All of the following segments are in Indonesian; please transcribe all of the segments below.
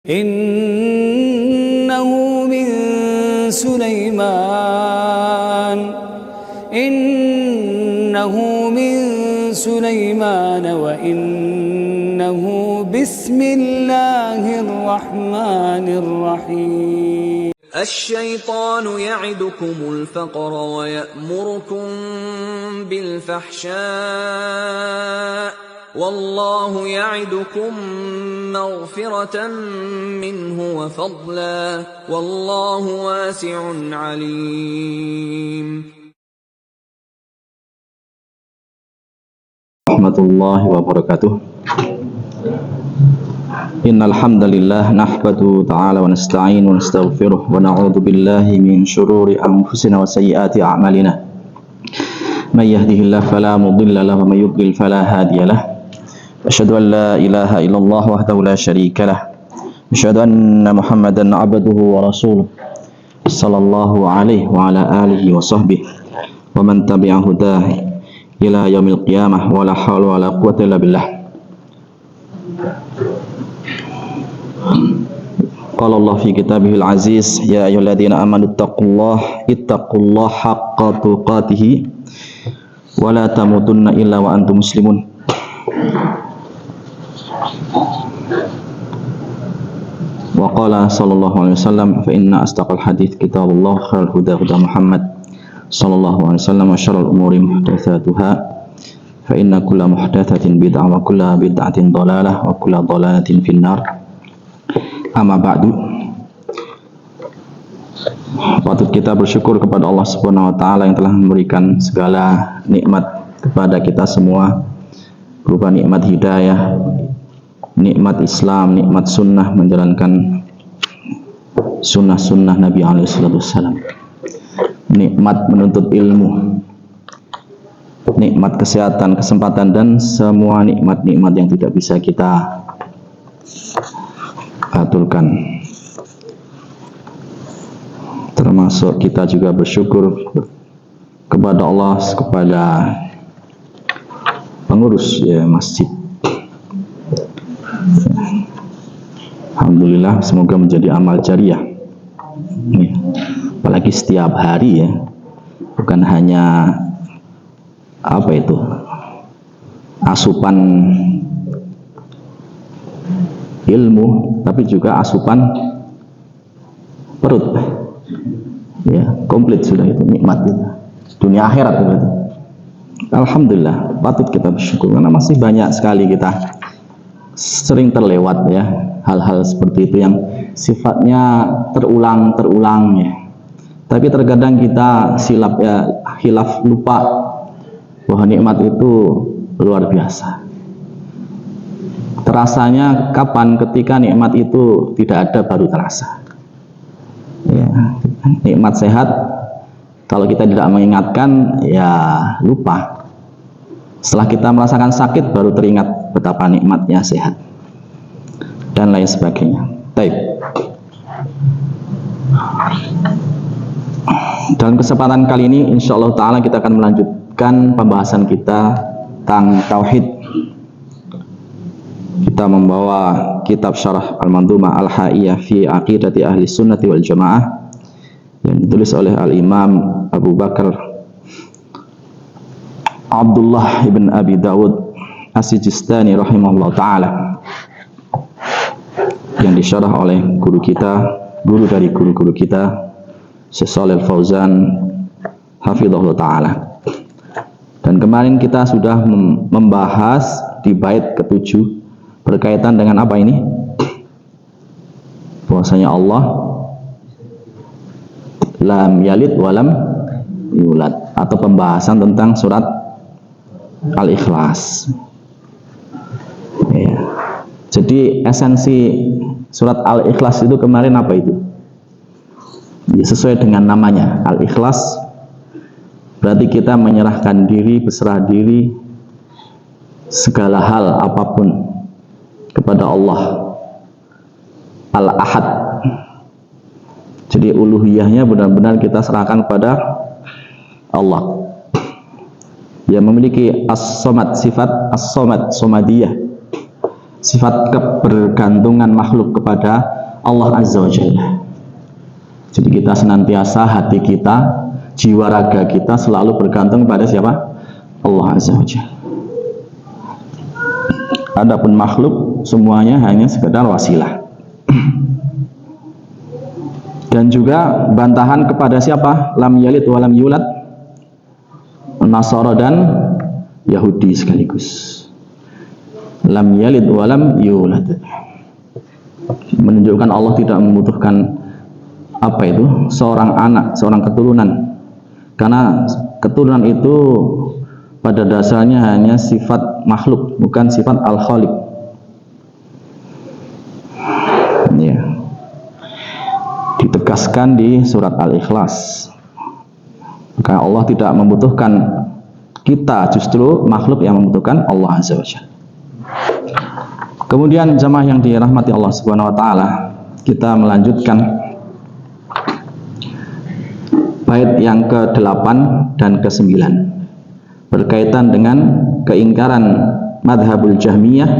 Innahu min Sulaiman wa innahu bismillahirrahmanirrahim. الشيطان يعدكم الفقر ويأمركم بالفحشاء والله يعدكم مغفرة منه وفضلا والله واسع عليم. Warahmatullahi wabarakatuh. Innal hamdalillah nahmaduhu ta'ala wa nasta'inu wa nastaghfiruh wa na'udzu billahi min shururi anfusina wa sayyiati a'malina. May yahdihillahu fala mudilla lahu wa may yudlil fala hadiya lahu. Asyhadu an la ilaha illallah wahdahu la syarika lahu. Asyhadu anna Muhammadan 'abduhu wa rasuluh. Sallallahu alaihi wa ala alihi wa sahbihi wa man tabi'a hudahu ila yaumil qiyamah wa la haula wa la quwwata illa billah. Qala Allah fi kitabihil aziz, ya ayyuhalladzina amanu ittaqullaha haqqa tuqatih wa la tamutunna illa wa antum muslimun. Wa qala sallallahu alaihi wasallam, fa inna astaqal hadits kitabullah khairul huda huda Muhammad sallallahu alaihi wasallam wa syarrul umuri muhdatsatuha fa inna kulla muhdatsatin bid'ah wa kulla bid'atin dhalalah wa kulla dhalalatin finnar. Amma ba'du. Patut kita bersyukur kepada Allah Subhanahu wa taala yang telah memberikan segala nikmat kepada kita semua, berupa nikmat hidayah, nikmat Islam, nikmat sunnah, menjalankan sunnah-sunnah Nabi alaihi wasallam, nikmat menuntut ilmu, nikmat kesehatan, kesempatan, dan semua nikmat-nikmat yang tidak bisa kita aturkan. Termasuk kita juga bersyukur kepada Allah, kepada pengurus masjid. Alhamdulillah, semoga menjadi amal jariah. Apalagi setiap hari bukan hanya asupan ilmu, tapi juga asupan perut. Komplit sudah itu, nikmat itu. Dunia akhirat itu. Alhamdulillah, patut kita bersyukur karena masih banyak sekali kita sering terlewat hal-hal seperti itu yang sifatnya terulang Tapi terkadang kita hilaf lupa bahwa nikmat itu luar biasa. Terasanya kapan? Ketika nikmat itu tidak ada baru terasa. Nikmat sehat, kalau kita tidak mengingatkan lupa. Setelah kita merasakan sakit baru teringat betapa nikmatnya sehat dan lain sebagainya. Baik. Dalam kesempatan kali ini insyaallah ta'ala kita akan melanjutkan pembahasan kita tentang tauhid. Kita membawa kitab Syarah Al-Mandhumah Al-Haiyah fi Aqidati Ahli Sunnati wal Jamaah yang ditulis oleh Al-Imam Abu Bakar Abdullah ibn Abi Dawud As-Sijistani rahimahullah ta'ala, yang disyarah oleh guru dari guru kita, Syekh Shalih Al-Fauzan hafizahullah ta'ala. Dan kemarin kita sudah membahas di bait ke-7 berkaitan dengan apa ini? Bahwasanya Allah lam yalid walam yulad, atau pembahasan tentang surat Al-Ikhlas. Jadi esensi surat Al-Ikhlas itu kemarin apa itu? Sesuai dengan namanya, Al-Ikhlas berarti kita menyerahkan diri, berserah diri segala hal apapun kepada Allah Al-Ahad. Jadi uluhiyahnya benar-benar kita serahkan kepada Allah. Dia memiliki as-somad, sifat as-somad, somadiyah, sifat kebergantungan makhluk kepada Allah Azza wa Jalla. Jadi kita senantiasa, hati kita, jiwa raga kita selalu bergantung pada siapa? Allah Azza wa Jalla. Adapun makhluk semuanya hanya sekedar wasilah. Dan juga bantahan kepada siapa? Lam yalid wa lam yulad, Nasara dan Yahudi sekaligus. Lam yalid wa lam yulad, menunjukkan Allah tidak membutuhkan apa itu? Seorang anak, seorang keturunan. Karena keturunan itu pada dasarnya hanya sifat makhluk, bukan sifat al-khaliq. Ya. Ditegaskan di surat Al-Ikhlas. Maka Allah tidak membutuhkan kita, justru makhluk yang membutuhkan Allah Azza wa Jalla. Kemudian jamaah yang dirahmati Allah Subhanahu wa taala, kita melanjutkan bait yang ke-8 dan ke-9 berkaitan dengan keingkaran madhabul Jahmiyah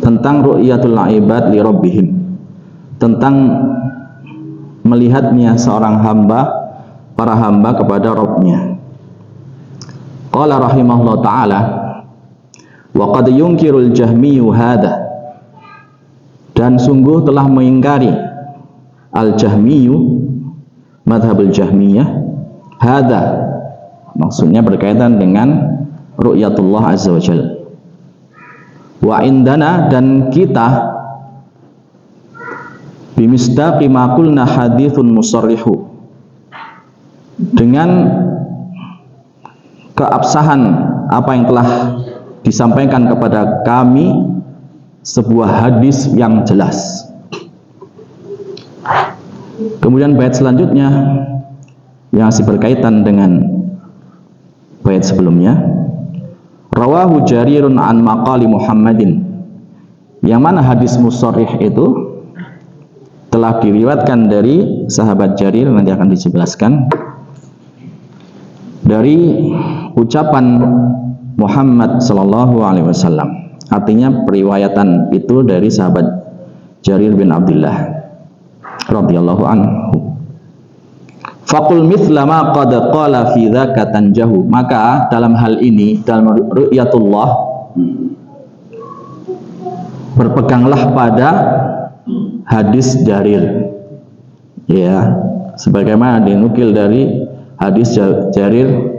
tentang ru'yatul ibad li rabbihim, tentang melihatnya seorang hamba, para hamba kepada Rabbnya. Qala rahimahullah ta'ala, wa qad yunkirul jahmiyu hadha, dan sungguh telah mengingkari al-jahmiyu, madhabul jahmiyah, hadha, maksudnya berkaitan dengan ru'yatullah azza wa jalla. Wa indana, dan kita bimisdaqi ma qulna hadithun musarrihu, dengan keabsahan apa yang telah disampaikan kepada kami, sebuah hadis yang jelas. Kemudian bait selanjutnya yang masih berkaitan dengan bait sebelumnya, rawahu Jarirun an maqali Muhammadin, yang mana hadis musarrih itu telah diriwayatkan dari sahabat Jarir, nanti akan dijelaskan, dari ucapan Muhammad sallallahu alaihi wasallam. Artinya periwayatan itu dari sahabat Jarir bin Abdullah radhiyallahu anhu. Faqul mithla ma qad qala fi dzaka tanjahu, maka dalam hal ini, dalam ru'yatullah, berpeganglah pada hadis Jarir, ya, sebagaimana dinukil dari hadis Jarir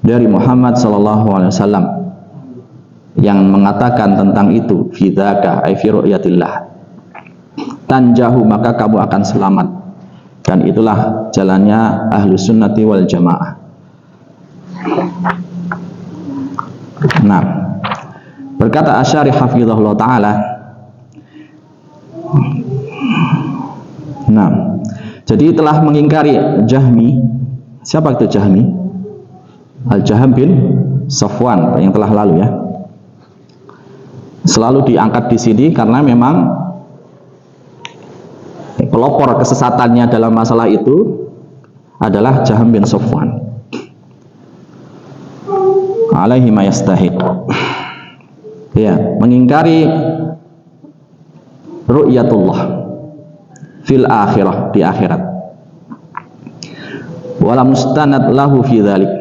dari Muhammad sallallahu alaihi wasallam yang mengatakan tentang itu, fi dzaka ay fi ru'yatillah tanjahu, maka kamu akan selamat. Dan itulah jalannya Ahlus Sunnati wal Jamaah. Nah, berkata Asy'ari hafizahullah ta'ala, nah, jadi telah mengingkari Jahmi. Siapa itu Jahmi? Al-Jaham bin Safwan yang telah lalu, ya. Selalu diangkat di sini karena memang pelopor kesesatannya dalam masalah itu adalah Jaham bin Safwan alaihi ma yastahiq, ya, mengingkari ru'yatullah fil akhirah, di akhirat, wala mustanad lahu fi dzalik,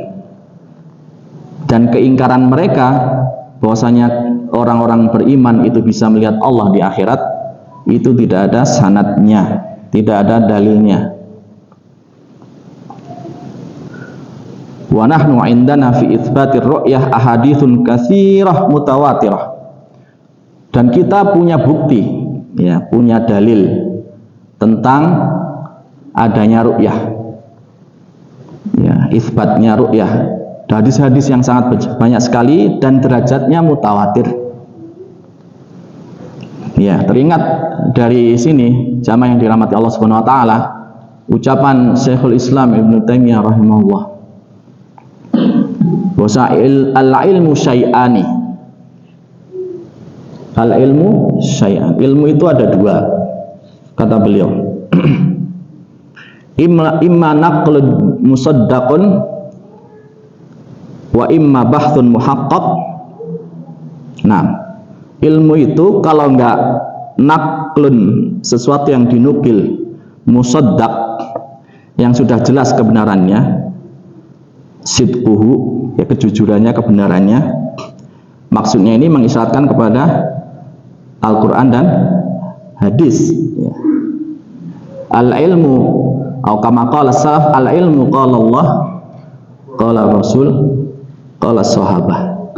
dan keingkaran mereka bahwasanya orang-orang beriman itu bisa melihat Allah di akhirat, itu tidak ada sanadnya, tidak ada dalilnya. Wa nahnu indana fi itsbatir ru'yah ahaditsun katsirah mutawatirah, dan kita punya bukti, ya, punya dalil tentang adanya ru'yah, ya, itsbatnya ru'yah, hadis-hadis yang sangat banyak sekali dan derajatnya mutawatir. Ya, teringat dari sini jamaah yang dirahmati Allah Subhanahu wa taala, ucapan Syekhul Islam Ibnu Taimiyah rahimahullah, bahwa al-ilmu syai'ani. Al-ilmu syai'an. Ilmu itu ada dua, kata beliau. Imma naqlun musaddaqun wa imma bahthun muhaqqaq Nah, ilmu itu kalau enggak naklun, sesuatu yang dinukil, musaddaq, yang sudah jelas kebenarannya, sidquhu, ya kejujurannya, kebenarannya, maksudnya ini mengisyaratkan kepada Al-Quran dan hadis, ya. Al-ilmu atau kama qala salaf, al-ilmu qala Allah, qala Rasul, qala sahabah,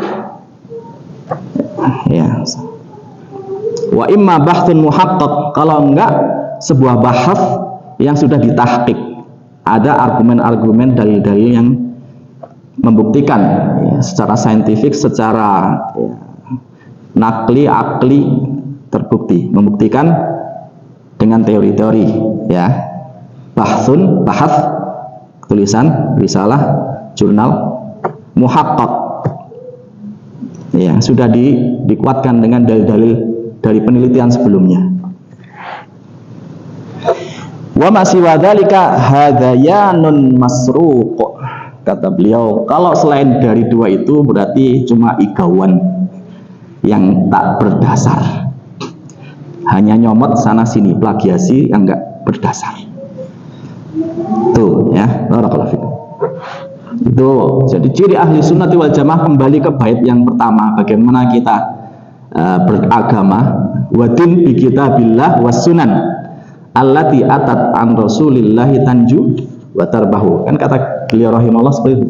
ya. Wa imma bahthun muhaqqaq, kalau enggak sebuah bahas yang sudah ditahqiq, ada argumen-argumen, dalil-dalil yang membuktikan, ya, secara saintifik, secara, ya, nakli, akli, terbukti, membuktikan dengan teori-teori, ya. Bahthun, bahas, tulisan, risalah, jurnal, muhaqqaq, ya, sudah dikuatkan dengan dalil-dalil dari penelitian sebelumnya. Wa ma siwa dzalika hadayanun masruq, kata beliau, kalau selain dari dua itu berarti cuma igauan yang tak berdasar, hanya nyomot sana sini, plagiasi yang enggak berdasar. Tuh, ya, barakallahu fikum. Itu jadi ciri ahli sunnati wal jamaah. Kembali ke bait yang pertama, bagaimana kita beragama, wadin bi kitabillah was sunan allati atat an rasulillahi tanju wa tarbahu. Kan kata beliau rahimahullah seperti itu.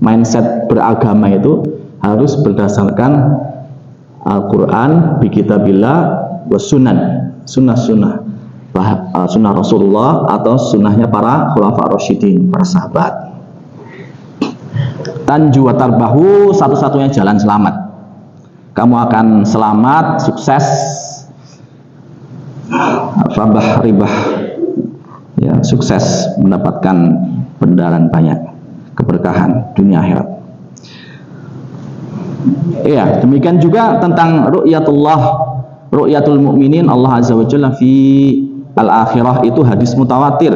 Mindset beragama itu harus berdasarkan Al-Quran, bi kitabillah was sunan, sunnah-sunnah, sunnah Rasulullah atau sunnahnya para khulafa rasyidin, para sahabat. Tanju wa tarbahu, satu-satunya jalan selamat. Kamu akan selamat, sukses, rabah ribah, ya, sukses, mendapatkan bendaran banyak, keberkahan dunia akhirat. Iya, demikian juga tentang ru'yatullah, ru'yatul mukminin Allah azza wa jalla fi al-akhirah, itu hadis mutawatir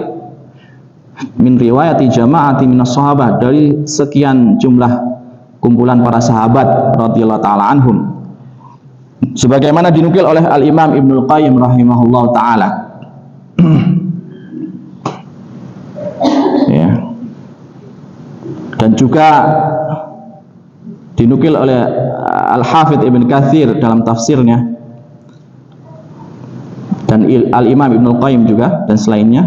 min riwayati jama'ati minas sahabah, dari sekian jumlah kumpulan para sahabat radhiyallahu taala anhum, sebagaimana dinukil oleh Al-Imam Ibnul Qayyim rahimahullah taala. Ya. Dan juga dinukil oleh Al-Hafidz Ibn Katsir dalam tafsirnya, dan Al-Imam Ibnul Qayyim juga dan selainnya,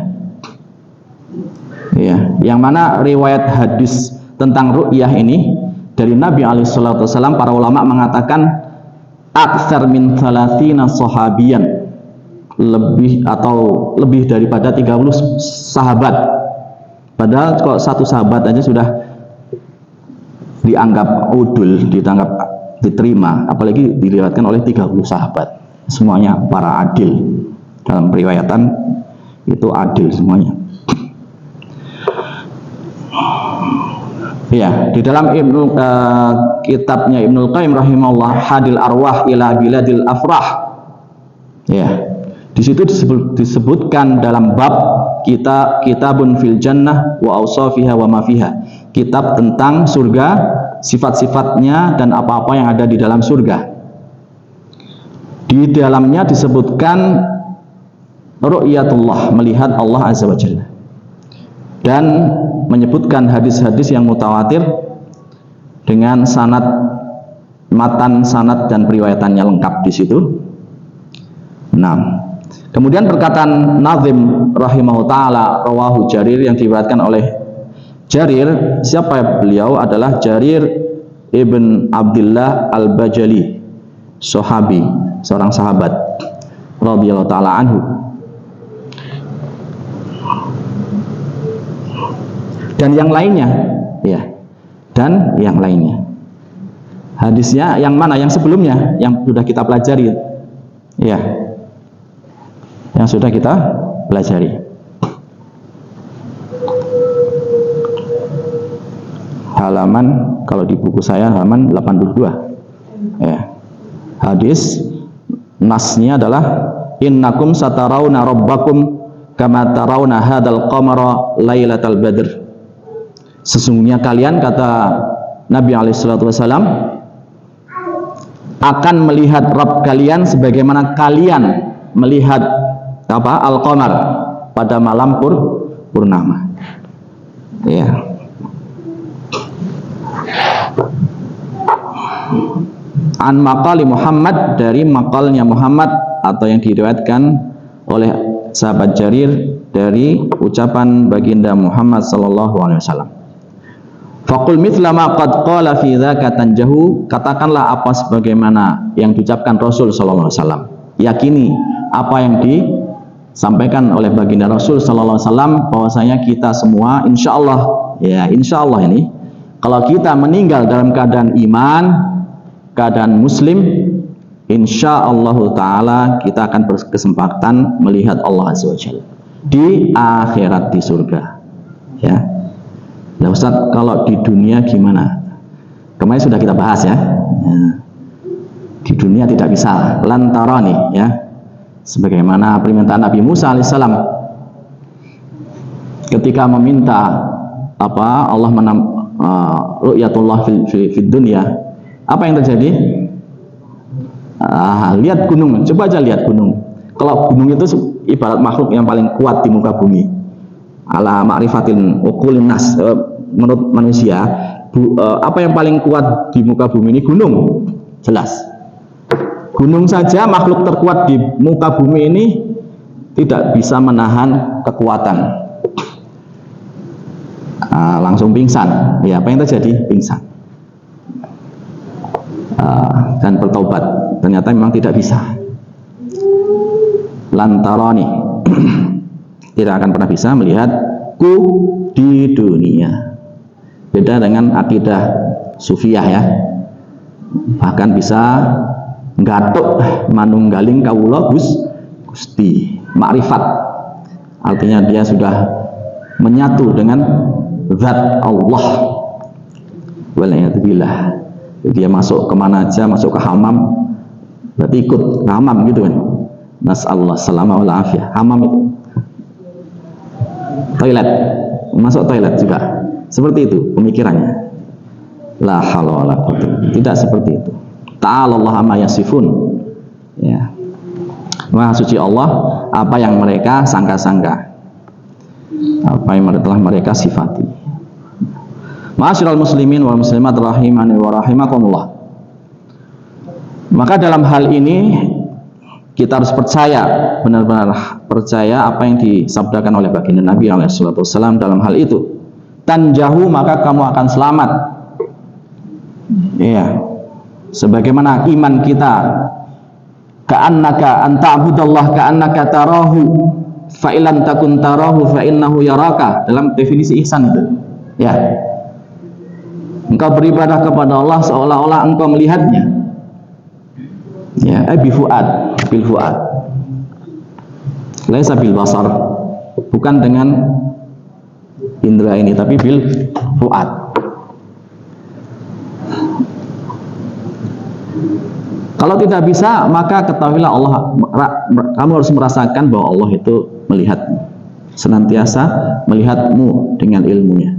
ya, yang mana riwayat hadis tentang ru'yah ini dari Nabi alaihissalatu wassalam, para ulama mengatakan aktsar min 30 sahabiyan, lebih atau lebih daripada 30 sahabat. Padahal kalau satu sahabat aja sudah dianggap udul, dianggap diterima, apalagi diriwayatkan oleh 30 sahabat. Semuanya para adil, dalam periwayatan itu adil semuanya. Ya, di dalam kitabnya Ibnul Qayyim rahimahullah, Hadil Arwah ila Biladil Afrah, ya, di situ disebutkan dalam bab kitabun fil jannah wa awsafiha wa ma fiha, kitab tentang surga, sifat-sifatnya dan apa-apa yang ada di dalam surga. Di dalamnya disebutkan ru'yatullah, melihat Allah azza wa jalla, dan menyebutkan hadis-hadis yang mutawatir dengan sanad, matan, sanad dan periwayatannya lengkap di situ. Nah, kemudian perkataan Nazim rahimahullah taala, rawahu Jarir, yang diriwayatkan oleh Jarir. Siapa beliau? Adalah Jarir ibn Abdullah al-Bajali, sahabi, seorang sahabat radhiyallahu taala anhu. Dan yang lainnya, ya, dan yang lainnya. Hadisnya yang mana? Yang sebelumnya, yang sudah kita pelajari, ya, yang sudah kita pelajari. Halaman, kalau di buku saya halaman 82, ya. Hadis nasnya adalah innakum satarawna rabbakum kama tarawna hadal qamara lailatal badr. Sesungguhnya kalian, kata Nabi alaihissalatu wassalam, akan melihat Rabb kalian sebagaimana kalian melihat al-qamar pada malam purnama. Ya. An maqali Muhammad, dari maqalnya Muhammad atau yang diriwayatkan oleh sahabat Jarir dari ucapan baginda Muhammad sallallahu alaihi wasallam. Faqul mithla ma qad qala fi dzaka tanjahu, katakanlah apa sebagaimana yang diucapkan Rasul sallallahu alaihi wasallam. Yakini apa yang disampaikan oleh baginda Rasul sallallahu alaihi wasallam, bahwasanya kita semua insyaallah, ya insyaallah ini kalau kita meninggal dalam keadaan iman, keadaan muslim, insyaallah taala kita akan berkesempatan melihat Allah azza wajalla di akhirat, di surga. Ya. Nah Ustaz, kalau di dunia gimana? Kemarin sudah kita bahas ya. Di dunia tidak bisa lantarani, ya. Sebagaimana permintaan Nabi Musa alaihissalam ketika meminta Allah ru'yatullah fid dunya. Apa yang terjadi? Lihat gunung, coba aja lihat gunung. Kalau gunung itu ibarat makhluk yang paling kuat di muka bumi. Ala ma'rifatin uqulin nas, menurut manusia apa yang paling kuat di muka bumi ini? Gunung, jelas. Gunung saja makhluk terkuat di muka bumi ini tidak bisa menahan kekuatan, langsung pingsan. Ya, apa yang terjadi? Pingsan. Dan bertobat, ternyata memang tidak bisa. Lantarani tidak akan pernah bisa melihatku di dunia. Beda dengan akidah sufiyah ya, bahkan bisa nggatuk manunggaling kawula Gusti, makrifat, artinya dia sudah menyatu dengan zat Allah. Waliyadzubillah. Dia masuk kemana aja, masuk ke hamam berarti ikut hamam gitu kan. Nasallahu salama wal afiyah. Hamam itu toilet, masuk toilet juga. Seperti itu pemikirannya. La haula wala quwwata. Tidak seperti itu. Ta'ala Allah amma yasifun. Ya. Maha suci Allah apa yang mereka sangka-sangka, apa yang telah mereka sifati. Ma'asyiral muslimin wal muslimat rahimani wa rahimakumullah. Maka dalam hal ini kita harus percaya, benar-benar percaya apa yang disabdakan oleh baginda Nabi SAW dalam hal itu. Tanjahu, maka kamu akan selamat. Iya. Sebagaimana iman kita, ka'annaka anta'budallah ka'annaka tarahu fa illam takun tarahu fa innahu yaraka, dalam definisi ihsan itu. Ya. Engkau beribadah kepada Allah seolah-olah engkau melihatnya. Ya, bi fuad, bil fuad. Laisa bil basar. Bukan dengan indera ini, tapi bil fuad. Kalau tidak bisa, maka ketahuilah kamu harus merasakan bahwa Allah itu melihatmu, senantiasa melihatmu dengan ilmunya.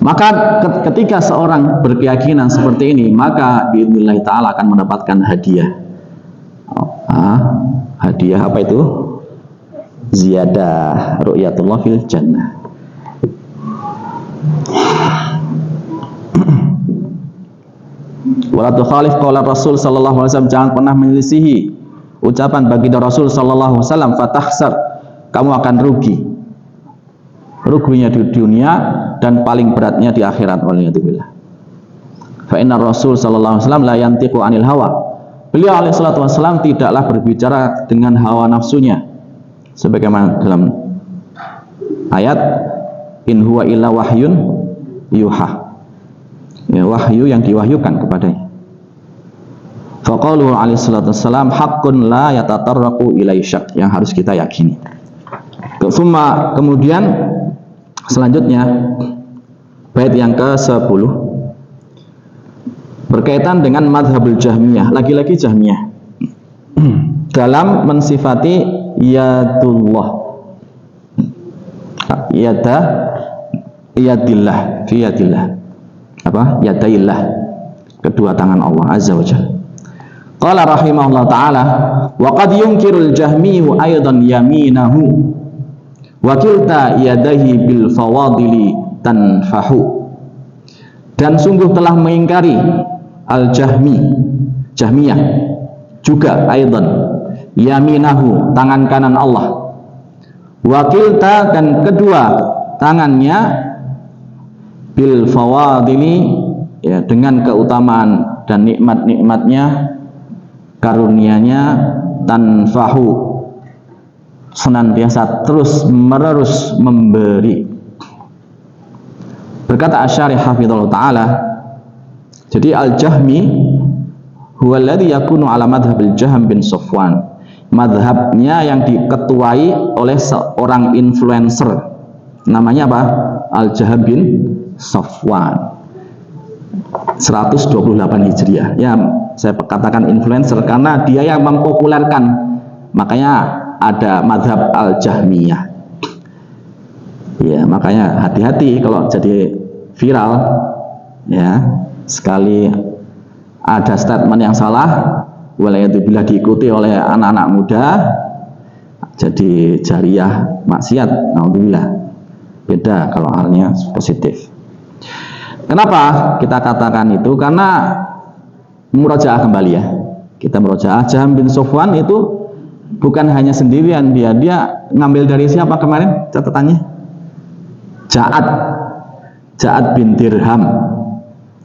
Maka ketika seorang berkeyakinan seperti ini, maka biidznillah ta'ala akan mendapatkan hadiah. Hadiah apa itu? Ziyadah ru'yatullah fil jannah. Wala tukhalif qaula Rasul sallallahu alaihi wasallam, jangan pernah menyelisihi ucapan baginda Rasul sallallahu alaihi wasallam, fatahsar, kamu akan rugi. Ruginya di dunia dan paling beratnya di akhirat. Waliyadzubillah. Fa inna Rasul sallallahu alaihi wasallam la yantiqu anil hawa. Beliau alaihi salatu wasallam tidaklah berbicara dengan hawa nafsunya. Sebagaimana dalam ayat in huwa illa wahyun yuha. Ya, wahyu yang diwahyukan kepadanya. Fa qauluhu alaihi salatu wasallam haqqun la yatatarraqu ilai syak, yang harus kita yakini. Kemudian selanjutnya bait yang ke-10 berkaitan dengan madhabul Jahmiyah, lagi-lagi Jahmiyah dalam mensifati yadullah, yadillah fi yadillah, apa yadaillah, kedua tangan Allah azza wa jalla. Qala rahimahullah ta'ala wa qad yunkirul jahmiyu aidan yaminahu wa kilta yadahi bil fawadili tanfahu. Dan sungguh telah mengingkari Jahmiyah juga aidan yaminahu, tangan kanan Allah, wa kilta, dan kedua tangannya, bil fawadili, ya, dengan keutamaan dan nikmat-nikmatnya, karunia-Nya, tanfahu, senantiasa terus menerus memberi. Berkata Asy-Syarih hafizallahu taala, jadi Al-Jahmi huwa alladhi yakunu ala madhhabil Jahm bin Safwan, madhabnya yang diketuai oleh seorang influencer, namanya apa? Al-Jahm bin Safwan, 128 Hijriah. Ya, saya katakan influencer karena dia yang mempopulerkan, makanya ada madhab Al-Jahmiyah. Ya, makanya hati-hati kalau jadi viral, ya, sekali ada statement yang salah, walayatubillah, diikuti oleh anak-anak muda, jadi jariyah maksiat, naudzubillah. Beda kalau halnya positif. Kenapa kita katakan itu? Karena murojaah kembali, ya, kita murojaah. Jahm bin Safwan itu bukan hanya sendirian, dia ngambil dari siapa kemarin catatannya? Ja'ad bin Dirham,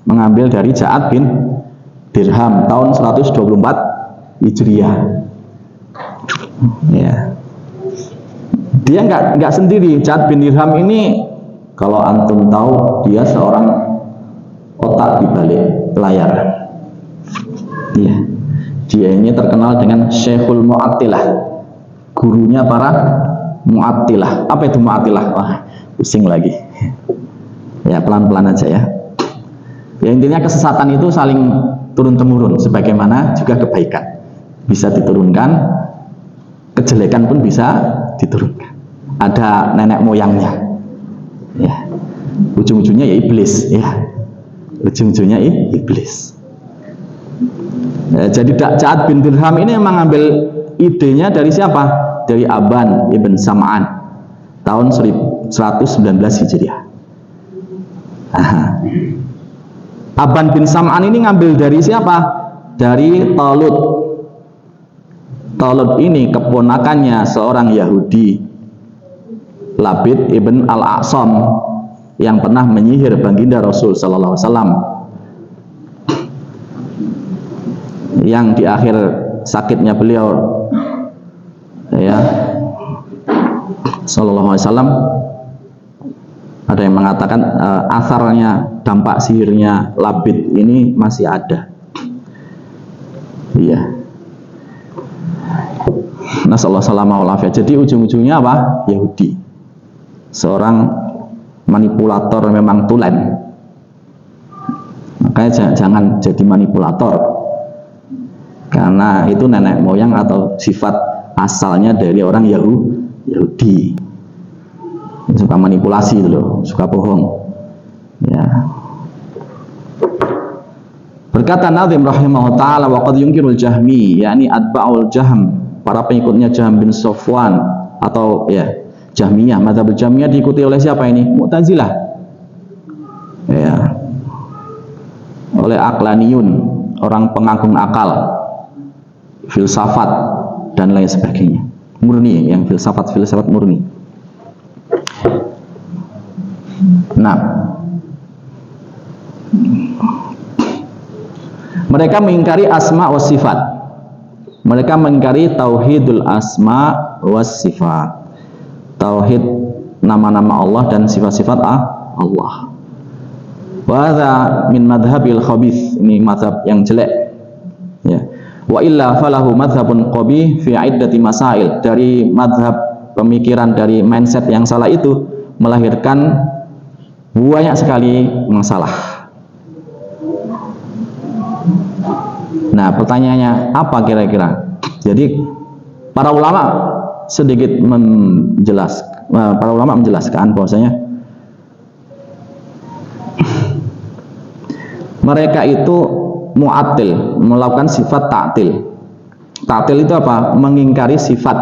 mengambil dari Ja'ad bin Dirham tahun 124 Hijriah. Ya, dia nggak sendiri. Ja'ad bin Dirham ini, kalau antum tahu, dia seorang otak di balik layar. Ya, dia ini terkenal dengan Syekhul Mu'attilah, gurunya para Mu'attilah. Apa itu Mu'attilah? Wah, pusing lagi. Ya, pelan-pelan aja ya. Ya, intinya kesesatan itu saling turun-temurun, sebagaimana juga kebaikan bisa diturunkan, kejelekan pun bisa diturunkan. Ada nenek moyangnya. Ya, ujung-ujungnya ya iblis. Ya, ujung-ujungnya iblis. Ya, jadi Ja'ad bin Dirham ini memang ambil idenya dari siapa? Dari Aban ibn Sam'an tahun 119 Hijriah. Aban bin Sam'an ini ngambil dari siapa? Dari Talut. Talut ini keponakannya seorang Yahudi, Labid ibn al-A'sam, yang pernah menyihir baginda Rasul sallallahu alaihi wasallam, yang di akhir sakitnya beliau, ya, sallallahu alaihi wasallam, ada yang mengatakan asarnya, dampak sihirnya Labid ini masih ada. Iya. Nasallahu salamah wal afiyah. Jadi ujung-ujungnya apa? Yahudi. Seorang manipulator memang tulen. Makanya jangan jadi manipulator. Karena itu nenek moyang atau sifat asalnya dari orang Yahudi. Suka manipulasi itu loh, suka bohong. Ya. Berkata Nazim rahimahullah ta'ala, wa qad yunkirul Jahmi, yakni atba'ul Jahm, para pengikutnya Jahm bin Safwan, atau ya Jahmiyah. Madzhab Jahmiyah diikuti oleh siapa ini? Mu'tazilah. Ya. Oleh aqlaniyun, orang pengagung akal, filsafat dan lain sebagainya. Murni, yang filsafat murni. Nah, mereka mengingkari asma wa sifat. Mereka mengingkari tauhidul asma wa sifat, tauhid nama-nama Allah dan sifat-sifat Allah. Wa hadza min madhhabil khabith, ini mazhab yang jelek. Ya. Wa illa falahu madhhabun qabih fi iddati masail. Dari madhab, pemikiran, dari mindset yang salah itu melahirkan banyak sekali masalah. Nah, pertanyaannya apa kira-kira? Jadi para ulama menjelaskan bahwasanya mereka itu mu'attil, melakukan sifat ta'til. Ta'til itu apa? Mengingkari sifat.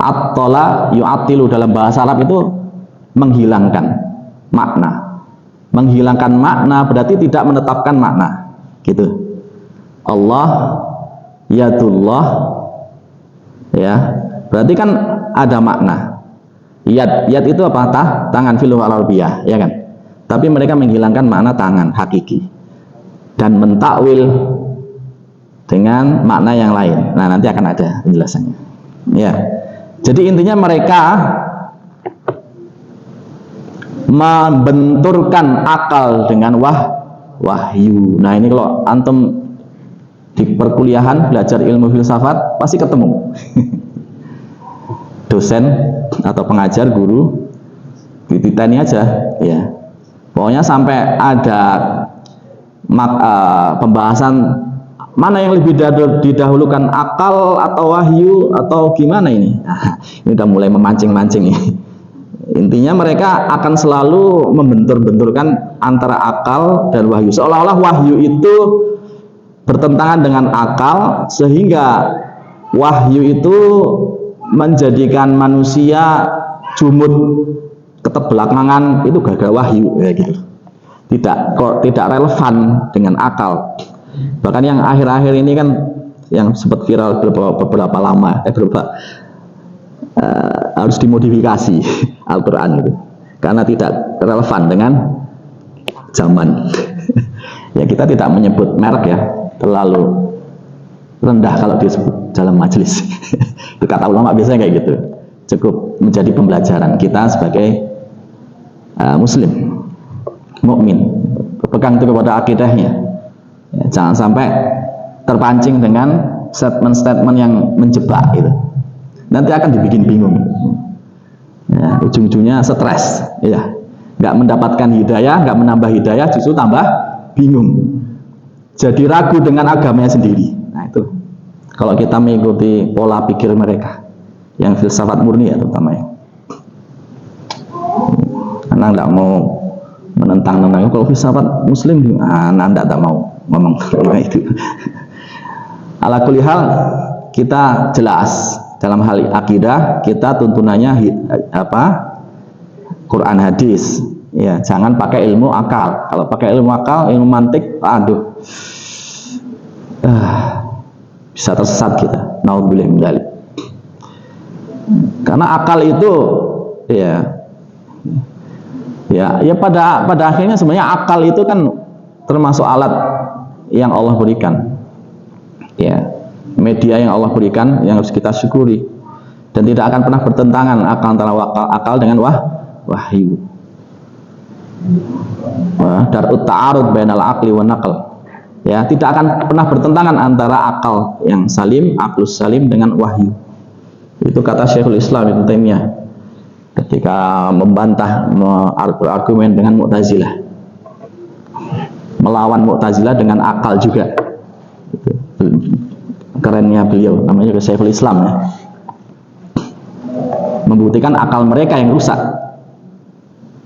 At-tola yu'attilu dalam bahasa Arab itu menghilangkan makna. Menghilangkan makna berarti tidak menetapkan makna. Gitu. Allah, yadullah, ya. Berarti kan ada makna. Yad itu apa? Tangan fil Arabiyah, ya kan? Tapi mereka menghilangkan makna tangan hakiki dan mentakwil dengan makna yang lain. Nah, nanti akan ada penjelasannya. Ya. Jadi intinya mereka membenturkan akal dengan wahyu. Nah, ini kalau antum di perkuliahan belajar ilmu filsafat pasti ketemu. Dosen atau pengajar, guru ditanya aja, ya. Pokoknya sampai ada pembahasan mana yang lebih didahulukan, akal atau wahyu atau gimana ini? Nah, ini udah mulai memancing-mancing ini. Intinya mereka akan selalu membentur-benturkan antara akal dan wahyu. Seolah-olah wahyu itu bertentangan dengan akal, sehingga wahyu itu menjadikan manusia jumud, keterbelakangan, itu gara-gara wahyu, ya gitu. Tidak relevan dengan akal. Bahkan yang akhir-akhir ini kan yang sempat viral beberapa lama, harus dimodifikasi Al-Quran itu karena tidak relevan dengan zaman. Ya, kita tidak menyebut merek ya, terlalu rendah kalau disebut dalam majelis. Kata ulama biasanya kayak gitu. Cukup menjadi pembelajaran kita sebagai muslim, mukmin, berpegang teguh pada akidahnya. Ya, jangan sampai terpancing dengan statement-statement yang menjebak gitu. Nanti akan dibikin bingung. Ya, ujung-ujungnya stres, ya. Nggak mendapatkan hidayah, nggak menambah hidayah, justru tambah bingung. Jadi ragu dengan agamanya sendiri. Nah, itu kalau kita mengikuti pola pikir mereka yang filsafat murni ya, terutama ya. Karena nggak mau menentang kalau filsafat muslim, anda tak mau ngomong itu. Ala kulli hal, kita jelas dalam hal akidah, kita tuntunannya Quran hadis. Ya, jangan pakai ilmu akal. Kalau pakai ilmu akal, ilmu mantik, aduh, bisa tersesat kita. Naudzubillah min dzalik. Karena akal itu, ya pada akhirnya sebenarnya akal itu kan termasuk alat yang Allah berikan, ya, media yang Allah berikan yang harus kita syukuri, dan tidak akan pernah bertentangan antara akal dengan wahyu. Darut ta'arud bainal aqli wan naql. Ya, tidak akan pernah bertentangan antara akal yang salim, aqlus salim dengan wahyu. Itu kata Syekhul Islam Ibnu Taimiyah ketika membantah argumen dengan Mu'tazilah. Melawan Mu'tazilah dengan akal juga. Itu kerennya beliau, namanya juga Syekhul Islam ya. Membuktikan akal mereka yang rusak.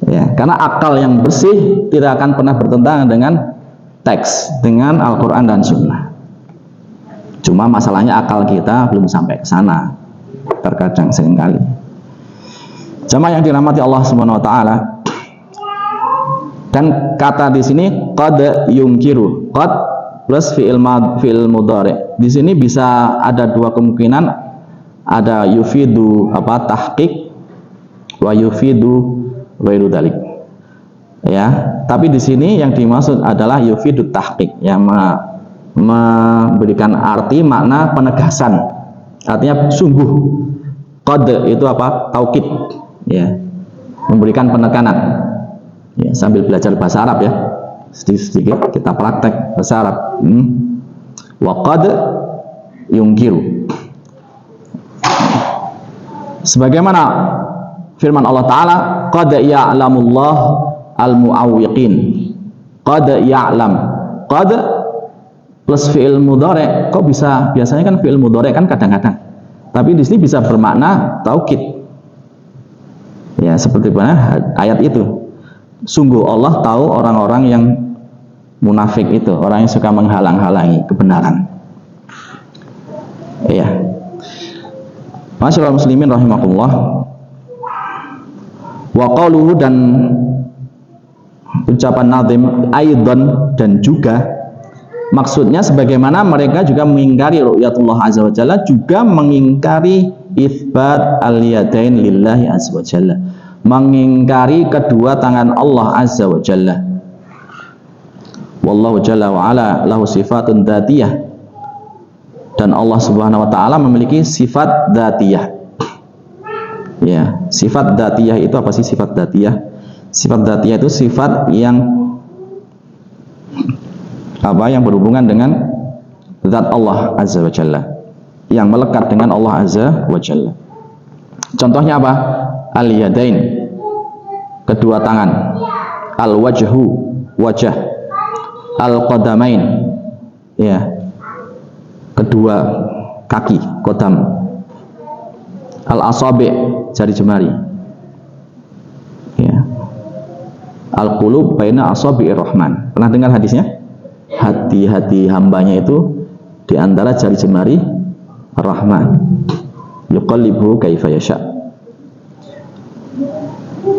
Ya, karena akal yang bersih tidak akan pernah bertentangan dengan teks, dengan Al-Quran dan Sunnah. Cuma masalahnya akal kita belum sampai ke sana, terkadang seringkali. Jamaah yang dirahmati Allah Subhanahu wa taala. Dan kata di sini qad yungkiru, qad plus fi'il mudhari. Di sini bisa ada dua kemungkinan, ada yufidu tahqiq wa yufidu ghairu dzalik. Ya, tapi di sini yang dimaksud adalah yufidu tahqiq, yang memberikan arti makna penegasan. Artinya sungguh. Qad itu taukid, ya. Memberikan penekanan. Ya, sambil belajar bahasa Arab ya. Sedikit kita praktek bahasa Arab. Wa qad yungkiru. Sebagaimana firman Allah Ta'ala, qad ya'lamullah al-mu'awwiqin. Qad ya'lam. Qad plus fi'il mudhari. Kok bisa? Biasanya kan fi'il mudhari kan kadang-kadang. Tapi di sini bisa bermakna taukid. Ya, seperti mana ayat itu. Sungguh Allah tahu orang-orang yang munafik itu, orang yang suka menghalang-halangi kebenaran. Iya. Masyaallah muslimin rahimakumullah. Wa qauluhu, dan ucapan nazim aidan, dan juga maksudnya sebagaimana mereka juga mengingkari ru'yatullah azza wa jalla, juga mengingkari itsbat al-yadain lillahi azza wa jalla, mengingkari kedua tangan Allah azza wa jalla. Wallahu jalla wa ala lahu sifatun dzatiyah, dan Allah subhanahu wa ta'ala memiliki sifat dzatiyah. Ya, sifat dzatiyah itu apa sih sifat dzatiyah? Sifat dzatiyah itu sifat yang yang berhubungan dengan zat Allah azza wa jalla, yang melekat dengan Allah azza wa jalla. Contohnya apa? Al-yadain, kedua tangan. Al-wajhu, wajah. Al-qadamain, ya, kedua kaki, qadam. Al-asabi, jari jemari, ya. Al-qulub baina asabi'ir rahman. Pernah dengar hadisnya? Hati-hati hambanya itu di antara jari jemari Ar-Rahman, yuqallibu kaifa yasha.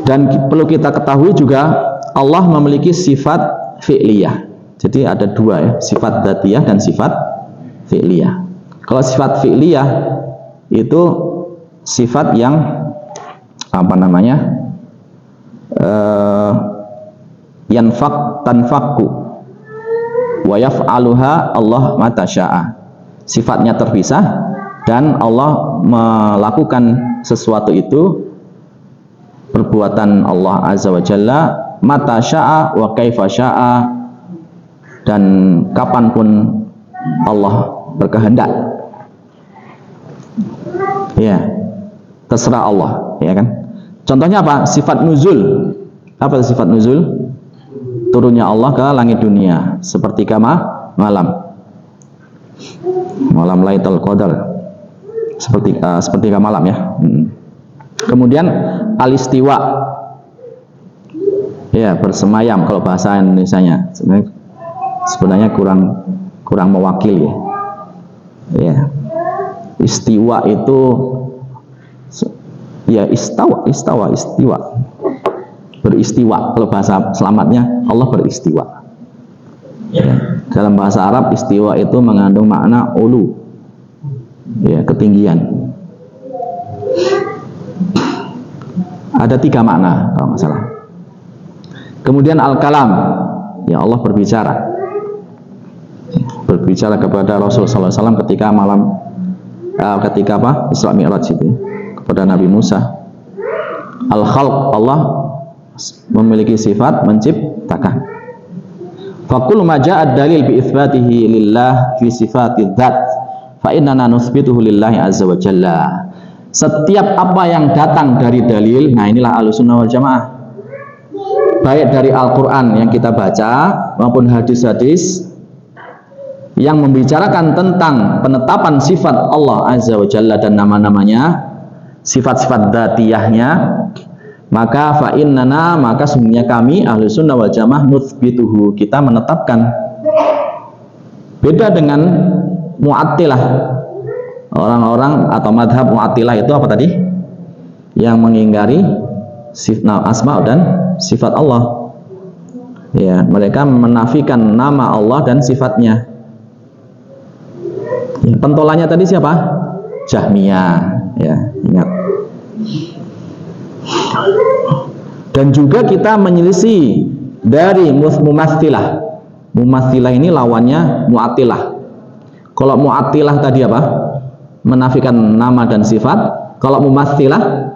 Dan perlu kita ketahui juga Allah memiliki sifat fi'liyah. Jadi ada dua ya, sifat dzatiyah dan sifat fi'liyah. Kalau sifat fi'liyah itu sifat yang tanfakku wa yaf'aluha Allah mata sya'a. Sifatnya terpisah dan Allah melakukan sesuatu itu, perbuatan Allah azza wa jalla, mata sya'a wa kaifa sya'a, dan kapanpun Allah berkehendak. Ya, terserah Allah, ya kan? Contohnya apa? Sifat nuzul. Apa sifat nuzul? Turunnya Allah ke langit dunia seperti malam Lailatul Qadar, seperti malam ya. Kemudian al-istiwa, ya, bersemayam kalau bahasa Indonesianya. Sebenarnya kurang mewakili ya. Ya. Istiwa itu ya istiwa. Beristiwa, kalau bahasa selamatnya Allah beristiwa. Ya. Dalam bahasa Arab istiwa itu mengandung makna ulu, ya, ketinggian. Ada 3 makna kalau nggak salah. Kemudian al-kalam, ya, Allah berbicara kepada Rasul sallallahu alaihi wasallam ketika Isra Mi'raj itu kepada Nabi Musa. Al-khalq, Allah memiliki sifat menciptakan. Faqul ma ja'a dalil bi itsbatihi lillah fi sifati dzat fa innana nutsbituhu lillahi azza wa jalla. Setiap apa yang datang dari dalil, nah inilah Ahlussunnah wal Jamaah, baik dari Al-Qur'an yang kita baca maupun hadis-hadis yang membicarakan tentang penetapan sifat Allah azza wa jalla dan nama-namanya, sifat-sifat dzatiyahnya, maka fa innana, maka sungguhnya kami Ahlussunnah wal Jamaah nutsbituhu, kita menetapkan. Beda dengan Mu'attilah. Orang-orang atau madhab Mu'attilah itu apa tadi? Yang mengingkari asma dan sifat Allah. Ya, mereka menafikan nama Allah dan sifatnya. Ya, pentolannya tadi siapa? Jahmiyah, ya, ingat. Dan juga kita menyelisih dari mumatsilah. Mumatsilah ini lawannya Mu'attilah. Kalau Mu'attilah tadi apa? Menafikan nama dan sifat. Kalau mumatsilah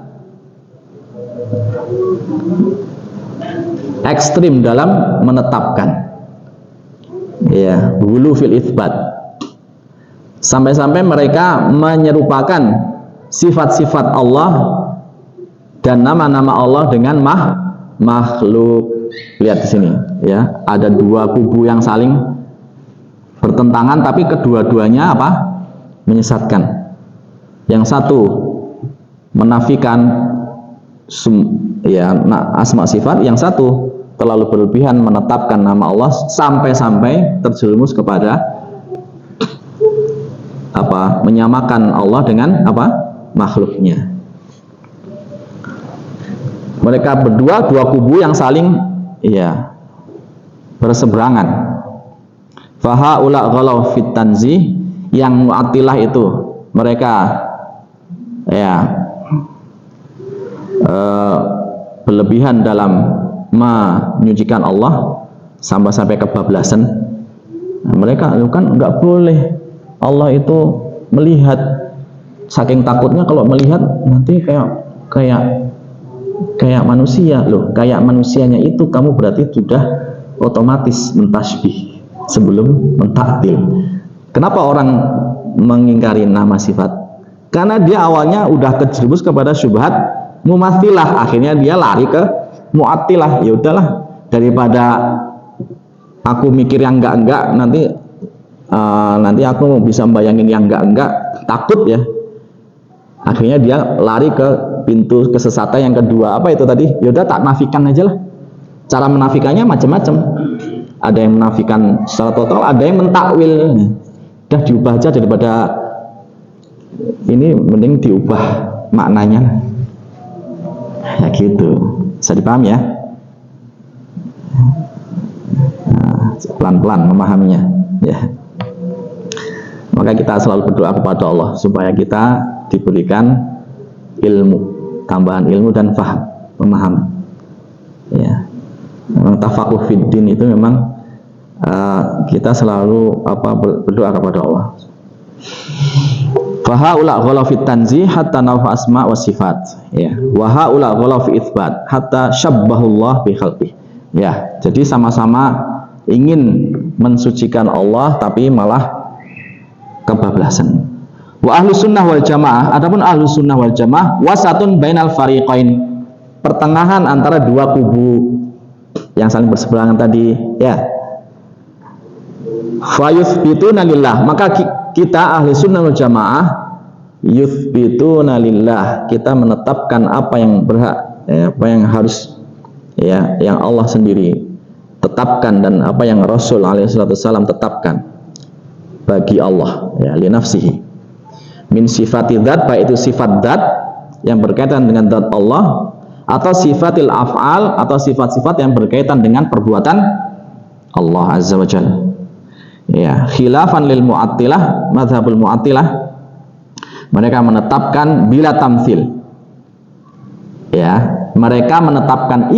ekstrim dalam menetapkan. Ya, hulu fil itsbat. Sampai-sampai mereka menyerupakan sifat-sifat Allah dan nama-nama Allah dengan makhluk. Lihat di sini, ya, ada 2 kubu yang saling bertentangan, tapi kedua-duanya apa? Menyesatkan. Yang satu menafikan asma sifat, yang satu terlalu berlebihan menetapkan nama Allah sampai-sampai terjerumus kepada menyamakan Allah dengan makhluknya. Mereka berdua, dua kubu yang saling berseberangan. Fahaula ghalau fit tanzih, yang Mu'attilah itu mereka berlebihan dalam menyucikan Allah sampai kebablasan. Mereka kan nggak boleh Allah itu melihat, saking takutnya kalau melihat nanti kayak manusia loh, kayak manusianya itu kamu berarti sudah otomatis mentasbih sebelum mentaktil. Kenapa orang mengingkari nama sifat? Karena dia awalnya udah terjerumus kepada syubhat mumathilah, akhirnya dia lari ke Mu'attilah. Ya udahlah, daripada aku mikir yang enggak nanti aku bisa membayangin yang enggak, takut ya. Akhirnya dia lari ke pintu kesesatan yang kedua. Apa itu tadi? Yaudah tak nafikan aja lah. Cara menafikannya macam-macam. Ada yang menafikan secara total, ada yang mentakwil. Udah diubah aja, daripada ini mending diubah maknanya. Ya gitu. Bisa dipahami ya? Nah, pelan-pelan memahaminya ya. Maka kita selalu berdoa kepada Allah supaya kita diberikan ilmu, tambahan ilmu dan faham, pemahaman. Ya. Tafaqquh fid din itu memang kita selalu berdoa kepada Allah. Fa haula ghalau fit tanzih hatta nafa asma wa sifat. Ya. Wa haula ghalau fi itsbat hatta syabbahullah bi khalqih. Ya, jadi sama-sama ingin mensucikan Allah tapi malah kebablasan. Wa ahlus sunnah wal jamaah, adapun ahlus sunnah wal jamaah wasatun bainal fariqain, pertengahan antara dua kubu yang saling berseberangan tadi ya. Fa yuthbituna lillah, maka kita ahli sunnah wal jamaah yuthbituna lillah, kita menetapkan apa yang berhak apa yang harus yang Allah sendiri tetapkan dan apa yang Rasul alaihi wasallam tetapkan bagi Allah li nafsihi min sifati dzat, baik itu sifat dzat yang berkaitan dengan dzat Allah atau sifatil af'al atau sifat-sifat yang berkaitan dengan perbuatan Allah azza wa jalla. Ya, khilafan lil Mu'attilah, mazhabul Mu'attilah, mereka menetapkan bila tamtsil. Ya, mereka menetapkan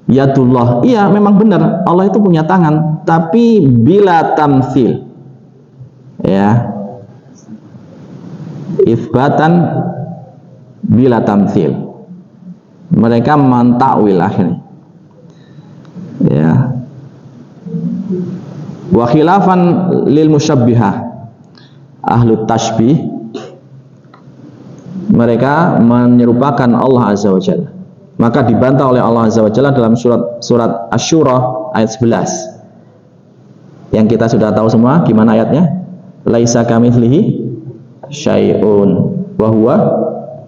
yadullah, memang benar Allah itu punya tangan, tapi bila tamtsil. Ya. Itsbatan bila tamtsil. Mereka mentakwil akhirnya. Ya. Wa khilafan lil musyabbihah, ahlu tashbih, mereka menyerupakan Allah azza wa jalla. Maka dibantah oleh Allah azza wa jalla dalam surat Asy-Syura ayat 11 yang kita sudah tahu semua. Gimana ayatnya? Laisa kamitslihi syai'un wa huwa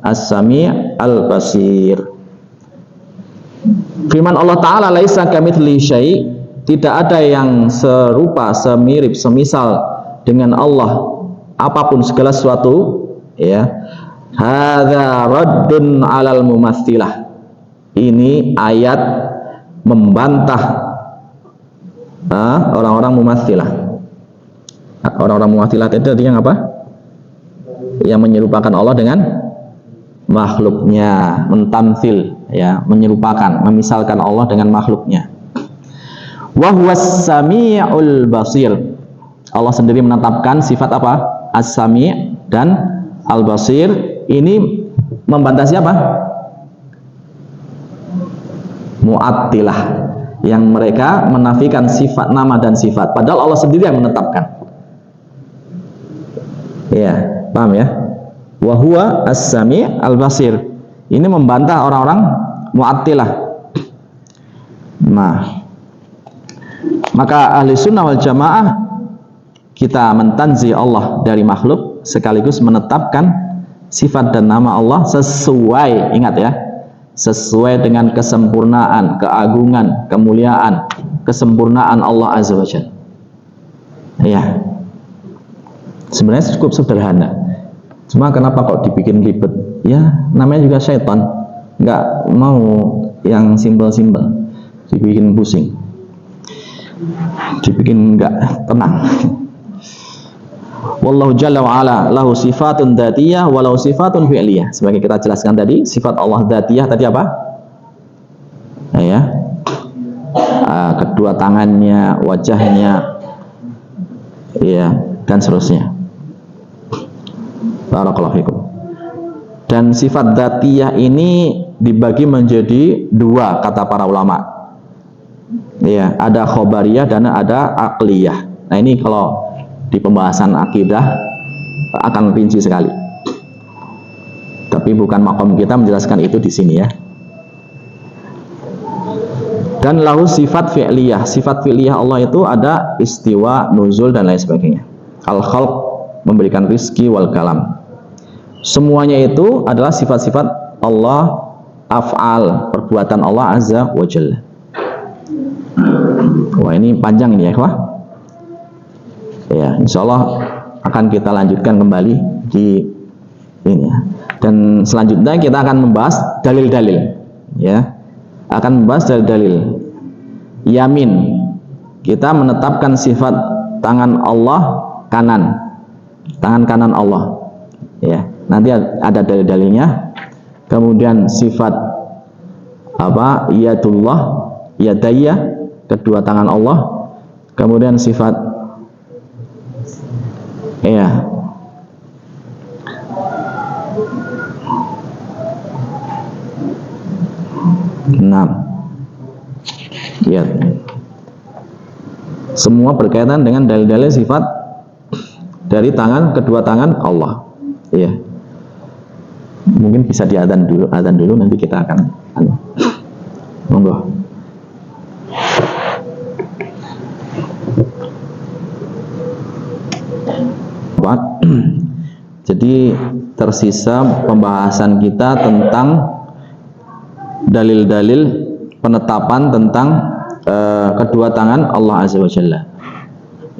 as-sami' al-basir. Firman Allah Ta'ala, laisa kamitslihi syai', tidak ada yang serupa, semirip, semisal dengan Allah apapun segala sesuatu. Ya, hadza raddun 'alal mumatsilah, ini ayat membantah orang-orang mumatsilah. Orang-orang mumatsilah itu yang apa? Yang menyerupakan Allah dengan makhluknya, mentamtsil, ya, menyerupakan, memisalkan Allah dengan makhluknya. Wa huwas sami'ul basir, Allah sendiri menetapkan sifat apa? As-sami' dan al-basir. Ini membantah siapa? Mu'attilah, yang mereka menafikan sifat nama dan sifat, padahal Allah sendiri yang menetapkan. Ya, paham ya? Wa huwa as-sami' al-basir, ini membantah orang-orang Mu'attilah. Nah, maka ahli sunnah wal jamaah kita mentanzih Allah dari makhluk sekaligus menetapkan sifat dan nama Allah sesuai, ingat ya, sesuai dengan kesempurnaan, keagungan, kemuliaan, kesempurnaan Allah Azza wa Jalla. Ya, sebenarnya cukup sederhana. Cuma kenapa kok dibikin ribet? Ya, namanya juga syaitan, nggak mau yang simpel-simpel, dibikin pusing, dibikin nggak tenang. Wallahu jalla wa ala lahu sifatun dzatiyah wa lahu sifatun fi'liyah. Sebagai kita jelaskan tadi, sifat Allah dzatiyah tadi apa? Ya. Kedua tangannya, wajahnya, ya, dan seterusnya. Barakallahu fikum. Dan sifat dzatiyah ini dibagi menjadi dua kata para ulama. Ya, ada khobariyah dan ada aqliyah. Nah, ini kalau di pembahasan akidah akan rinci sekali. Tapi bukan makom kita menjelaskan itu di sini ya. Dan lahu sifat fi'liyah. Sifat fi'liyah Allah itu ada istiwa, nuzul dan lain sebagainya. Al-khalq, memberikan rizki, wal kalam. Semuanya itu adalah sifat-sifat Allah, af'al, perbuatan Allah Azza wa Jalla. Wah, ini panjang ini ya, wah. Ya, insya Allah akan kita lanjutkan kembali di ini ya. Dan selanjutnya kita akan membahas dalil-dalil ya, akan membahas dalil-dalil yamin. Kita menetapkan sifat tangan Allah kanan, tangan kanan Allah ya, nanti ada dalil-dalilnya. Kemudian sifat apa, yadullah, yadayya, kedua tangan Allah. Kemudian sifat ya, ya, semua berkaitan dengan dalil-dalil sifat dari tangan, kedua tangan Allah. Ya, mungkin bisa diadzan dulu, nanti kita akan monggo. Jadi tersisa pembahasan kita tentang dalil-dalil penetapan tentang kedua tangan Allah Azza wa Jalla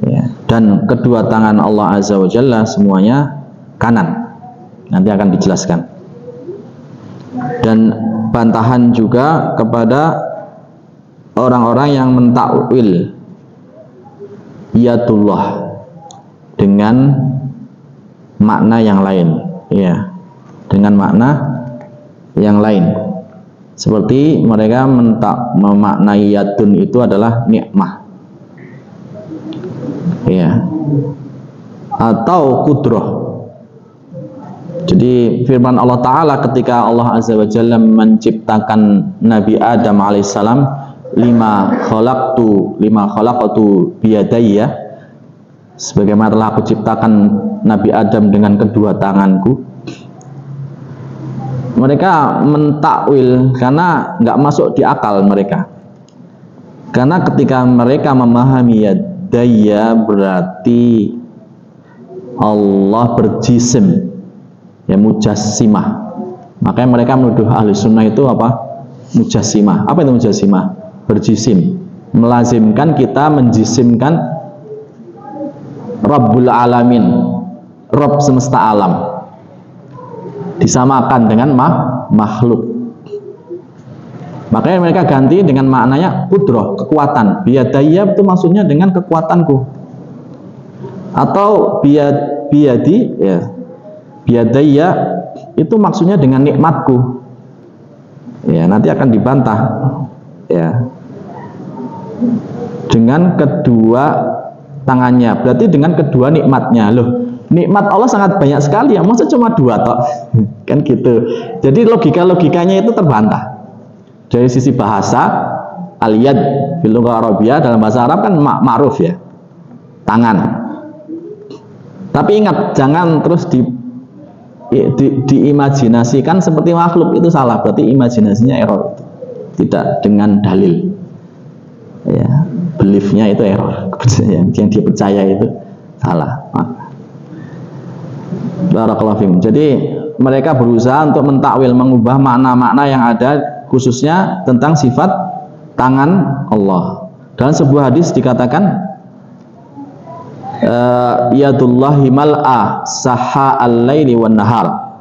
ya. Dan kedua tangan Allah Azza wa Jalla semuanya kanan, nanti akan dijelaskan. Dan bantahan juga kepada orang-orang yang mentakwil yadullah dengan makna yang lain ya, dengan makna yang lain, seperti mereka memaknai yadun itu adalah nikmah ya, atau kudroh. Jadi firman Allah Ta'ala ketika Allah Azza wa Jalla menciptakan Nabi Adam alaihissalam, lima khalaqtu biyadayya, sebagaimana telah aku ciptakan Nabi Adam dengan kedua tanganku. Mereka mentakwil karena nggak masuk di akal mereka. Karena ketika mereka memahami yadayya berarti Allah berjisim ya, mujassimah. Makanya mereka menuduh ahli sunnah itu apa? Mujassimah. Apa itu mujassimah? Berjisim, melazimkan kita menjisimkan Rabbul Alamin, Rabb semesta alam, disamakan dengan makhluk. Makanya mereka ganti dengan maknanya kudroh, kekuatan. Biyadayya itu maksudnya dengan kekuatanku, atau biyadi ya, biyadayya itu maksudnya dengan nikmatku ya, nanti akan dibantah ya, dengan kedua tangannya, berarti dengan kedua nikmatnya. Loh, nikmat Allah sangat banyak sekali ya, masa cuma dua toh? Kan gitu. Jadi logikanya itu terbantah. Dari sisi bahasa, al-yad fil lughah Arabiyah, dalam bahasa Arab kan ma'ruf ya, tangan. Tapi ingat, jangan terus diimajinasikan seperti makhluk, itu salah. Berarti imajinasinya error, tidak dengan dalil ya, beliefnya itu error, yang dia percaya itu salah. Barakallahu fiikum. Jadi mereka berusaha untuk mentakwil, mengubah makna-makna yang ada khususnya tentang sifat tangan Allah. Dalam sebuah hadis dikatakan yadullahi mal'a saha al-laili wan nahar.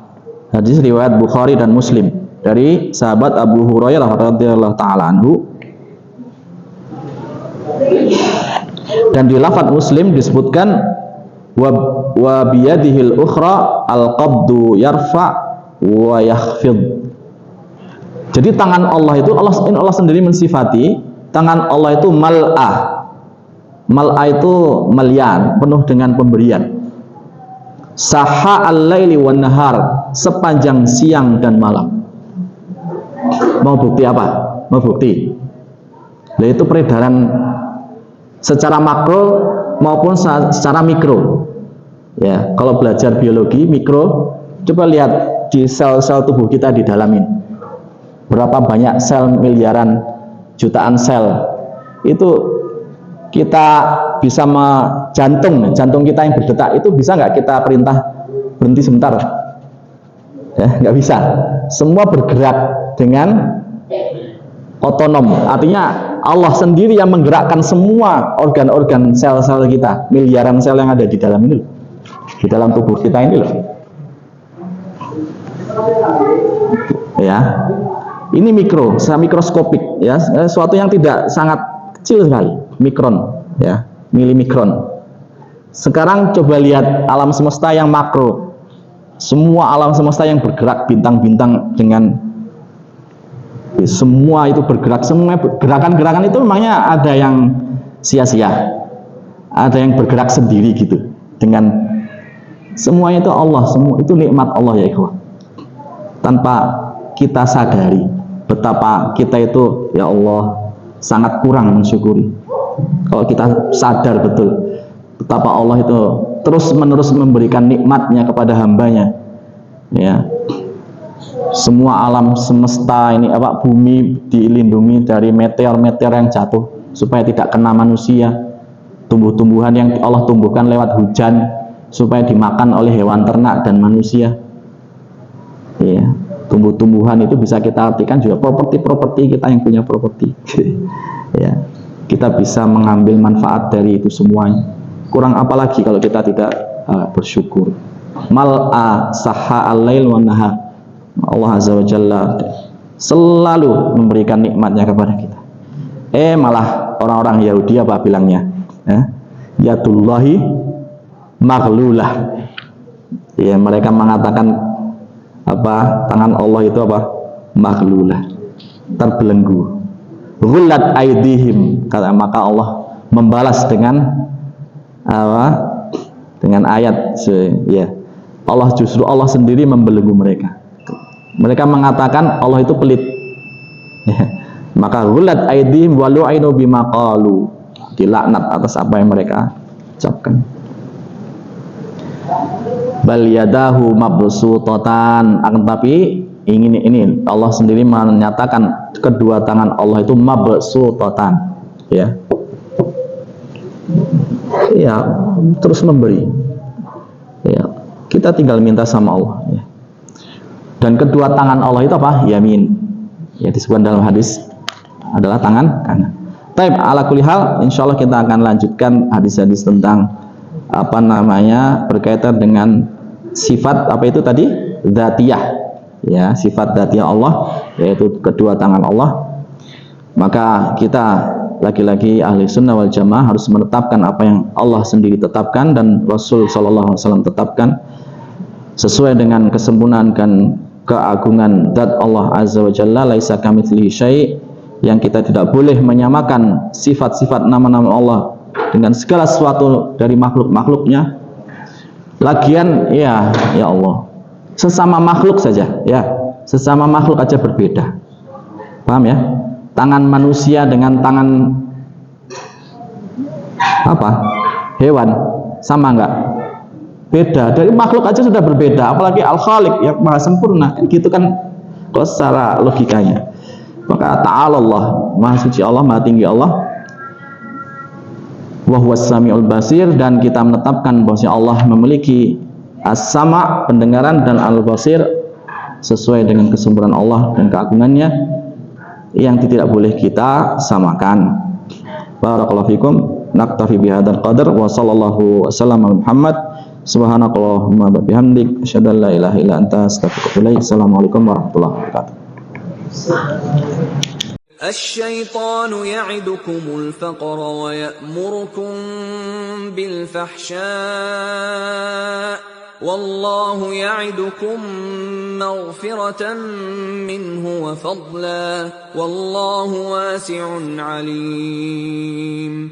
Hadis riwayat Bukhari dan Muslim dari sahabat Abu Hurairah radhiyallahu taala anhu. Dan di lafaz Muslim disebutkan wa biyadihil ukhra al-qabdu yarfa wa yakhfid. Jadi tangan Allah itu Allah sendiri mensifati tangan Allah itu mal'ah. Mal'ah itu malian, penuh dengan pemberian. Saha al-laili wan nahar, sepanjang siang dan malam. Mau bukti apa? Mau bukti. Yaitu peredaran secara makro maupun secara mikro. Ya, kalau belajar biologi mikro, coba lihat di sel-sel tubuh kita di dalam ini. Berapa banyak sel, miliaran, jutaan sel. Itu kita bisa jantung kita yang berdetak itu bisa nggak kita perintah berhenti sebentar? Ya, nggak bisa. Semua bergerak dengan otonom. Artinya Allah sendiri yang menggerakkan semua organ-organ sel-sel kita, miliaran sel yang ada di dalam ini, di dalam tubuh kita ini loh. Ya, ini mikro, mikroskopik, ya, sesuatu yang tidak sangat kecil sekali, mikron, ya, milimikron. Sekarang coba lihat alam semesta yang makro, semua alam semesta yang bergerak, bintang-bintang dengan semua itu bergerak, semua gerakan-gerakan itu memangnya ada yang sia-sia, ada yang bergerak sendiri gitu, dengan semuanya itu Allah, semua itu nikmat Allah ya ikhwan. Tanpa kita sadari betapa kita itu ya Allah sangat kurang mensyukuri. Kalau kita sadar betul betapa Allah itu terus-menerus memberikan nikmatnya kepada hambanya, ya, semua alam semesta ini bumi dilindungi dari meteor-meteor yang jatuh supaya tidak kena manusia, tumbuh-tumbuhan yang Allah tumbuhkan lewat hujan supaya dimakan oleh hewan ternak dan manusia. Ya, tumbuh-tumbuhan itu bisa kita artikan juga properti-properti kita yang punya properti. Ya, kita bisa mengambil manfaat dari itu semuanya. Kurang apa lagi kalau kita tidak bersyukur. Mal'a saha al-lail wan nahar. Allah Azza wa Jalla selalu memberikan nikmatnya kepada kita. Malah orang-orang Yahudi apa bilangnya? Yadullahi maghlulah. Ya, mereka mengatakan tangan Allah itu maghlulah, terbelenggu. Ghullat aidihim, maka Allah membalas dengan dengan ayat, ya, Allah sendiri membelenggu mereka. Mereka mengatakan Allah itu pelit, ya. Maka ghullat aidihim wa lu'inu bima qalu, dilaknat atas apa yang mereka ucapkan. Bal yadahu mabsutatan, akan tapi ini Allah sendiri menyatakan kedua tangan Allah itu mabsutatan, ya. Ya, terus memberi. Ya, kita tinggal minta sama Allah, ya. Dan kedua tangan Allah itu apa? Yamin. Ya, disebutkan dalam hadis adalah tangan kanan. Taib, ala kulli hal, insyaallah kita akan lanjutkan hadis-hadis tentang berkaitan dengan sifat itu tadi dzatiyah, ya, sifat dzatiyah Allah, yaitu kedua tangan Allah. Maka kita lagi-lagi ahli sunnah wal jamaah harus menetapkan apa yang Allah sendiri tetapkan dan Rasul sallallahu alaihi wasallam tetapkan sesuai dengan kesempurnaan dan keagungan zat Allah azza wa jalla. Laisa kamitslihi syai', yang kita tidak boleh menyamakan sifat-sifat nama-nama Allah dengan segala sesuatu dari makhluk-makhluknya. Lagian ya Allah, sesama makhluk saja, ya, sesama makhluk aja berbeda. Paham ya? Tangan manusia dengan tangan hewan sama enggak? Beda. Dari makhluk aja sudah berbeda, apalagi Al-Khaliq yang maha sempurna. Gitu kan kalau secara logikanya. Maka ta'ala Allah, maha suci Allah, maha tinggi Allah, wa huwas samiul basir, dan kita menetapkan bahwa Allah memiliki As-sama' pendengaran dan al-basir sesuai dengan kesempurnaan Allah dan keagungannya yang tidak boleh kita samakan. Barakallahu fikum. Naktafi bihadzal qadar wa sallallahu wasallam ala Muhammad. Subhanakallahumma wa bihamdik asyhadu an la ilaha illa anta astaghfiruka wa atubu ilaik. Assalamualaikum warahmatullahi wabarakatuh. الشيطان يعدكم الفقر ويأمركم بالفحشاء والله يعدكم مغفرة منه وفضلا والله واسع عليم